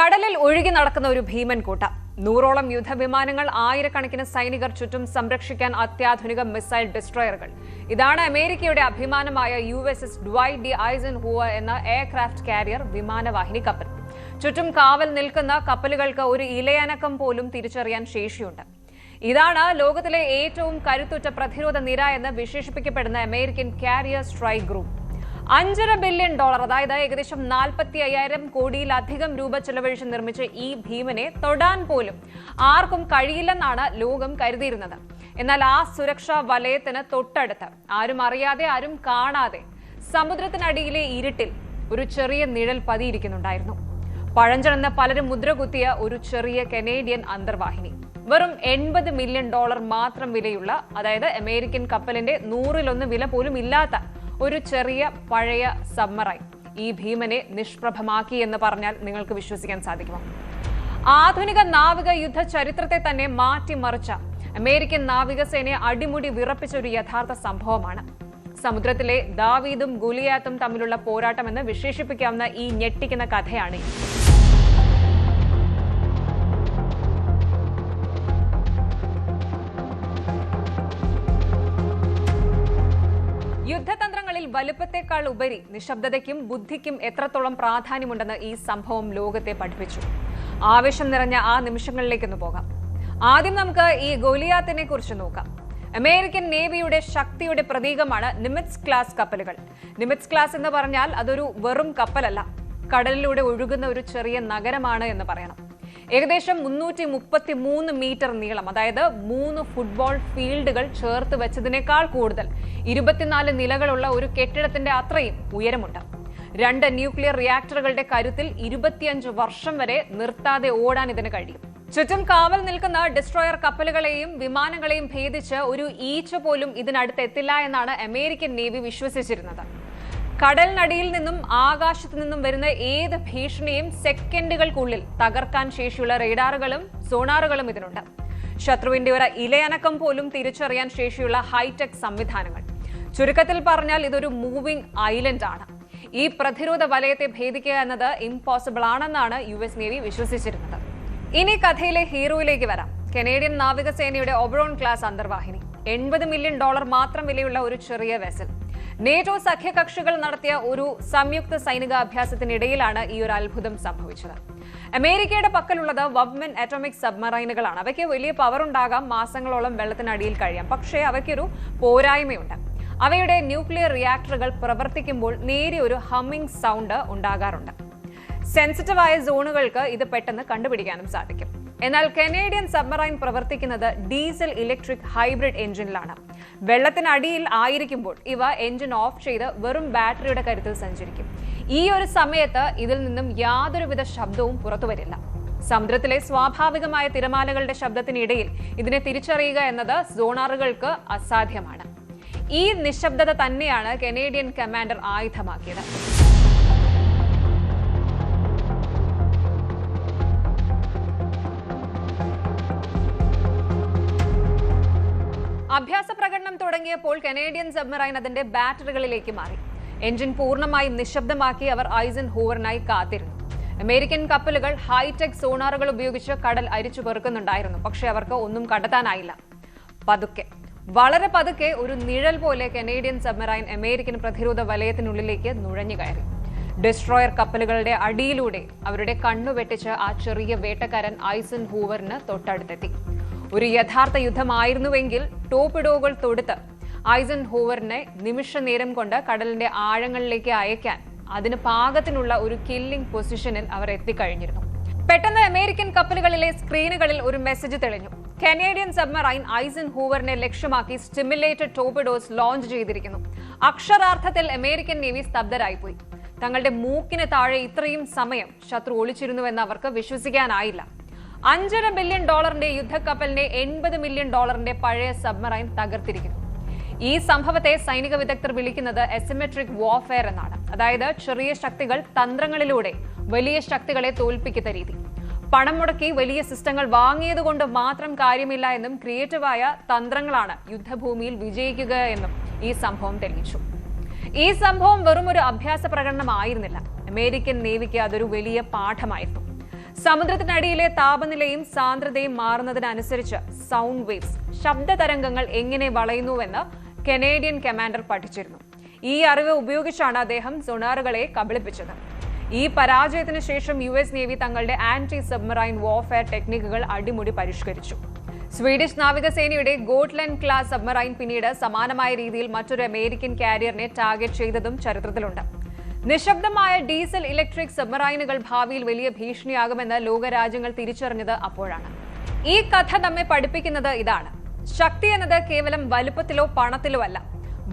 കടലിൽ ഒഴുകി നടക്കുന്ന ഒരു ഭീമൻ കൂട്ടം. 100ഓളം യുദ്ധവിമാനങ്ങൾ, ആയിരക്കണക്കിന് സൈനികർ, ചുറ്റും സംരക്ഷിക്കാൻ അത്യാധുനിക മിസൈൽ ഡിസ്ട്രോയറുകൾ. ഇതാണ് അമേരിക്കയുടെ അഭിമാനമായ USS ഡ്വൈറ്റ് ഡി ഐസൻഹോവർ എന്ന എയർക്രാഫ്റ്റ് കാരിയർ വിമാനവാഹിനി കപ്പൽ. ചുറ്റും കാവൽ നിൽക്കുന്ന കപ്പലുകൾക്ക് ഒരു ഇലയനക്കം പോലും തിരിച്ചറിയാൻ ശേഷിയുണ്ട്. ഇതാണ് ലോകത്തിലെ ഏറ്റവും കരുത്തുറ്റ പ്രതിരോധ നിര എന്ന് വിശേഷിപ്പിക്കപ്പെടുന്ന American carrier strike group. $5.5 billion, അതായത് ഏകദേശം 45,000 കോടിയിലധികം രൂപ ചെലവഴിച്ച് നിർമ്മിച്ച ഈ ഭീമനെ തൊടാൻ പോലും ആർക്കും കഴിയില്ലെന്നാണ് ലോകം കരുതിയിരുന്നത്. എന്നാൽ ആ സുരക്ഷാ വലയത്തിന് തൊട്ടടുത്ത്, ആരും അറിയാതെ, ആരും കാണാതെ, സമുദ്രത്തിനടിയിലെ ഇരുട്ടിൽ ഒരു ചെറിയ നിഴൽ പതിയിരിക്കുന്നുണ്ടായിരുന്നു. പഴഞ്ചനെന്ന് പലരും മുദ്രകുത്തിയ ഒരു ചെറിയ കനേഡിയൻ അന്തർവാഹിനി. വെറും $80 മില്യൺ മാത്രം വിലയുള്ള, അതായത് അമേരിക്കൻ കപ്പലിന്റെ 100-1 വില പോലും ഇല്ലാത്ത ഒരു ചെറിയ പഴയ സബ്മറൈൻ ഈ ഭീമനെ നിഷ്പ്രഭമാക്കി എന്ന് പറഞ്ഞാൽ നിങ്ങൾക്ക് വിശ്വസിക്കാൻ സാധിക്കുമോ? ആധുനിക നാവിക യുദ്ധ ചരിത്രത്തെ തന്നെ മാറ്റിമറിച്ച അമേരിക്കൻ നാവികസേനയെ അടിമുടി വിറപ്പിച്ച ഒരു യഥാർത്ഥ സംഭവമാണ്. സമുദ്രത്തിലെ ദാവീദും ഗോലിയാത്തും തമ്മിലുള്ള പോരാട്ടം എന്ന് വിശേഷിപ്പിക്കാവുന്ന ഈ ഞെട്ടിക്കുന്ന കഥയാണ്. യുദ്ധതന്ത്രങ്ങളിൽ വലുപ്പത്തെക്കാൾ ഉപരി നിശബ്ദതയ്ക്കും ബുദ്ധിക്കും എത്രത്തോളം പ്രാധാന്യമുണ്ടെന്ന് ഈ സംഭവം ലോകത്തെ പഠിപ്പിച്ചു. ആവേശം നിറഞ്ഞ ആ നിമിഷങ്ങളിലേക്കൊന്ന് പോകാം. ആദ്യം നമുക്ക് ഈ ഗോലിയാത്തിനെ കുറിച്ച് നോക്കാം. അമേരിക്കൻ നേവിയുടെ ശക്തിയുടെ പ്രതീകമാണ് നിമിറ്റ്സ് ക്ലാസ് കപ്പലുകൾ. നിമിറ്റ്സ് ക്ലാസ് എന്ന് പറഞ്ഞാൽ അതൊരു വെറും കപ്പലല്ല, കടലിലൂടെ ഒഴുകുന്ന ഒരു ചെറിയ നഗരമാണ് എന്ന് പറയണം. ഏകദേശം 333 മീറ്റർ നീളം, അതായത് 3 ഫുട്ബോൾ ഫീൽഡുകൾ ചേർത്ത് വെച്ചതിനേക്കാൾ കൂടുതൽ 24 നിലകളുള്ള ഒരു കെട്ടിടത്തിന്റെ അത്രയും ഉയരമുണ്ട്. 2 ന്യൂക്ലിയർ റിയാക്ടറുകളുടെ കരുത്തിൽ 25 വർഷം വരെ നിർത്താതെ ഓടാൻ ഇതിന് കഴിയും. ചുറ്റും കാവൽ നിൽക്കുന്ന ഡിസ്ട്രോയർ കപ്പലുകളെയും വിമാനങ്ങളെയും ഭേദിച്ച് ഒരു ഈച്ച പോലും ഇതിനടുത്ത് എത്തില്ല എന്നാണ് അമേരിക്കൻ നേവി വിശ്വസിച്ചിരുന്നത്. കടലിനടിയിൽ നിന്നും ആകാശത്തു നിന്നും വരുന്ന ഏത് ഭീഷണിയും സെക്കൻഡുകൾക്കുള്ളിൽ തകർക്കാൻ ശേഷിയുള്ള റേഡാറുകളും സോണാറുകളും ഇതിനുണ്ട്. ശത്രുവിന്റെ ഒരു ഇലയനക്കം പോലും തിരിച്ചറിയാൻ ശേഷിയുള്ള ഹൈടെക് സംവിധാനങ്ങൾ. ചുരുക്കത്തിൽ പറഞ്ഞാൽ ഇതൊരു മൂവിംഗ് ഐലൻഡ് ആണ്. ഈ പ്രതിരോധ വലയത്തെ ഭേദിക്കുക എന്നത് ഇംപോസിബിൾ ആണെന്നാണ് US നേവി വിശ്വസിച്ചിരുന്നത്. ഇനി കഥയിലെ ഹീറോയിലേക്ക് വരാം. കനേഡിയൻ നാവികസേനയുടെ ഒബറോൺ ക്ലാസ് അന്തർവാഹിനി. $80 മില്യൺ മാത്രം വിലയുള്ള ഒരു ചെറിയ വെസൽ. നേറ്റോ സഖ്യകക്ഷികൾ നടത്തിയ ഒരു സംയുക്ത സൈനിക അഭ്യാസത്തിനിടയിലാണ് ഈ ഒരു അത്ഭുതം സംഭവിച്ചത്. അമേരിക്കയുടെ പക്കലുള്ളത് വബ്മെൻ അറ്റോമിക് സബ്മറൈനുകളാണ്. അവയ്ക്ക് വലിയ പവർ ഉണ്ടാകാം, മാസങ്ങളോളം വെള്ളത്തിനടിയിൽ കഴിയാം. പക്ഷേ അവയ്ക്കൊരു പോരായ്മയുണ്ട്. അവയുടെ ന്യൂക്ലിയർ റിയാക്ടറുകൾ പ്രവർത്തിക്കുമ്പോൾ നേരിയ ഒരു ഹമ്മിങ് സൗണ്ട് ഉണ്ടാകാറുണ്ട്. സെൻസിറ്റീവായ സോണുകൾക്ക് ഇത് പെട്ടെന്ന് കണ്ടുപിടിക്കാനും സാധിക്കും. എന്നാൽ കനേഡിയൻ സബ്മറൈൻ പ്രവർത്തിക്കുന്നത് ഡീസൽ ഇലക്ട്രിക് ഹൈബ്രിഡ് എഞ്ചിനിലാണ്. വെള്ളത്തിനടിയിൽ ആയിരിക്കുമ്പോൾ ഇവ എഞ്ചിൻ ഓഫ് ചെയ്ത് വെറും ബാറ്ററിയുടെ കരുത്തിൽ സഞ്ചരിക്കും. ഈ ഒരു സമയത്ത് ഇതിൽ നിന്നും യാതൊരുവിധ ശബ്ദവും പുറത്തുവരില്ല. സമുദ്രത്തിലെ സ്വാഭാവികമായ തിരമാലകളുടെ ശബ്ദത്തിനിടയിൽ ഇതിനെ തിരിച്ചറിയുക എന്നത് സോണാറുകൾക്ക് അസാധ്യമാണ്. ഈ നിശബ്ദത തന്നെയാണ് കനേഡിയൻ കമാൻഡർ ആയുധമാക്കിയത്. അഭ്യാസ പ്രകടനം തുടങ്ങിയപ്പോൾ കനേഡിയൻ സബ്മറൈൻ അതിന്റെ ബാറ്ററികളിലേക്ക് മാറി. എഞ്ചിൻ പൂർണ്ണമായും നിശബ്ദമാക്കി അവർ ഐസൻഹോവറിനായി കാത്തിരുന്നു. അമേരിക്കൻ കപ്പലുകൾ ഹൈടെക് സോണാറുകൾ ഉപയോഗിച്ച് കടൽ അരിച്ചു പെറുക്കുന്നുണ്ടായിരുന്നു. പക്ഷെ അവർക്ക് ഒന്നും കണ്ടെത്താനായില്ല. പതുക്കെ, വളരെ പതുക്കെ, ഒരു നിഴൽ പോലെ കനേഡിയൻ സബ്മറൈൻ അമേരിക്കൻ പ്രതിരോധ വലയത്തിനുള്ളിലേക്ക് നുഴഞ്ഞു കയറി. ഡിസ്ട്രോയർ കപ്പലുകളുടെ അടിയിലൂടെ അവരുടെ കണ്ണു വെട്ടിച്ച് ആ ചെറിയ വേട്ടക്കാരൻ ഐസൻഹോവറിന് തൊട്ടടുത്തെത്തി. ഒരു യഥാർത്ഥ യുദ്ധമായിരുന്നുവെങ്കിൽ ടോർപിഡോകൾ തൊടുത്ത് ഐസൻഹോവറിനെ നിമിഷ നേരം കൊണ്ട് കടലിന്റെ ആഴങ്ങളിലേക്ക് അയക്കാൻ അതിന് പാകത്തിനുള്ള ഒരു കില്ലിംഗ് പൊസിഷനിൽ അവർ എത്തിക്കഴിഞ്ഞിരുന്നു. പെട്ടെന്ന് അമേരിക്കൻ കപ്പലുകളിലെ സ്ക്രീനുകളിൽ ഒരു മെസ്സേജ് തെളിഞ്ഞു. കനേഡിയൻ സബ്മറൈൻ ഐസൻഹോവറിനെ ലക്ഷ്യമാക്കി സ്റ്റിമുലേറ്റഡ് ടോർപിഡോസ് ലോഞ്ച് ചെയ്തിരിക്കുന്നു. അക്ഷരാർത്ഥത്തിൽ അമേരിക്കൻ നേവി സ്തബ്ധരായിപ്പോയി. തങ്ങളുടെ മൂക്കിന് താഴെ ഇത്രയും സമയം ശത്രു ഒളിച്ചിരുന്നുവെന്ന് അവർക്ക് വിശ്വസിക്കാനായില്ല. $5.5 ബില്യൺ യുദ്ധക്കപ്പലിനെ $80 മില്യൺ പഴയ സബ്മറൈൻ തകർത്തിരിക്കുന്നു. ഈ സംഭവത്തെ സൈനിക വിദഗ്ധർ വിളിക്കുന്നത് അസിമെട്രിക് വാർഫെയർ എന്നാണ്. അതായത് ചെറിയ ശക്തികൾ തന്ത്രങ്ങളിലൂടെ വലിയ ശക്തികളെ തോൽപ്പിക്കുന്ന രീതി. പണം മുടക്കി വലിയ സിസ്റ്റങ്ങൾ വാങ്ങിയതുകൊണ്ട് മാത്രം കാര്യമില്ല എന്നും ക്രിയേറ്റീവായ തന്ത്രങ്ങളാണ് യുദ്ധഭൂമിയിൽ വിജയിക്കുക എന്നും ഈ സംഭവം തെളിയിച്ചു. ഈ സംഭവം വെറും ഒരു അഭ്യാസ പ്രകടനമായിരുന്നില്ല. അമേരിക്കൻ നേവിക്ക് അതൊരു വലിയ പാഠമായിരുന്നു. സമുദ്രത്തിനടിയിലെ താപനിലയും സാന്ദ്രതയും മാറുന്നതിനനുസരിച്ച് സൗണ്ട് വേവ്സ് ശബ്ദ തരംഗങ്ങൾ എങ്ങനെ വളയുന്നുവെന്ന് കനേഡിയൻ കമാൻഡർ പഠിച്ചിരുന്നു. ഈ അറിവ് ഉപയോഗിച്ചാണ് അദ്ദേഹം സോണാറുകളെ കബളിപ്പിച്ചത്. ഈ പരാജയത്തിന് ശേഷം US നേവി തങ്ങളുടെ ആന്റി സബ്മറൈൻ വാർഫെയർ ടെക്നിക്കുകൾ അടിമുടി പരിഷ്കരിച്ചു. സ്വീഡിഷ് നാവികസേനയുടെ ഗോട്ട്ലൻഡ് ക്ലാസ് സബ്മറൈൻ പിന്നീട് സമാനമായ രീതിയിൽ മറ്റൊരു അമേരിക്കൻ കാരിയറിനെ ടാർഗറ്റ് ചെയ്തതും ചരിത്രത്തിലുണ്ട്. നിശബ്ദമായ ഡീസൽ ഇലക്ട്രിക് സബ്മറൈനുകൾ ഭാവിയിൽ വലിയ ഭീഷണിയാകുമെന്ന് ലോകരാജ്യങ്ങൾ തിരിച്ചറിഞ്ഞത് അപ്പോഴാണ്. ഈ കഥ നമ്മെ പഠിപ്പിക്കുന്നത് ഇതാണ്: ശക്തി എന്നത് കേവലം വലുപ്പത്തിലോ പണത്തിലോ അല്ല,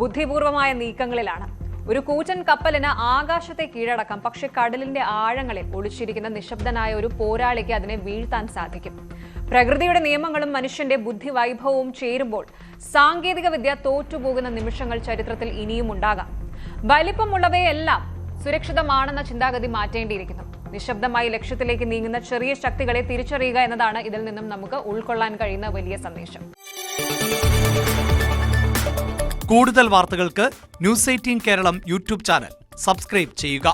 ബുദ്ധിപൂർവമായ നീക്കങ്ങളിലാണ്. ഒരു കൂറ്റൻ കപ്പലിന് ആകാശത്തെ കീഴടക്കാം, പക്ഷെ കടലിന്റെ ആഴങ്ങളിൽ ഒളിച്ചിരിക്കുന്ന നിശബ്ദനായ ഒരു പോരാളിക്ക് അതിനെ വീഴ്ത്താൻ സാധിക്കും. പ്രകൃതിയുടെ നിയമങ്ങളും മനുഷ്യന്റെ ബുദ്ധി വൈഭവവും ചേരുമ്പോൾ സാങ്കേതിക വിദ്യ തോറ്റുപോകുന്ന നിമിഷങ്ങൾ ചരിത്രത്തിൽ ഇനിയും ഉണ്ടാകാം. വലിപ്പമുള്ളവയെല്ലാം സുരക്ഷിതമാണെന്ന ചിന്താഗതി മാറ്റേണ്ടിയിരിക്കുന്നു. നിശബ്ദമായി ലക്ഷ്യത്തിലേക്ക് നീങ്ങുന്ന ചെറിയ ശക്തികളെ തിരിച്ചറിയുക എന്നതാണ് ഇതിൽ നിന്നും നമുക്ക് ഉൾക്കൊള്ളാൻ കഴിയുന്ന വലിയ സന്ദേശം. കൂടുതൽ വാർത്തകൾക്ക് News 18 Keralam YouTube channel subscribe ചെയ്യുക.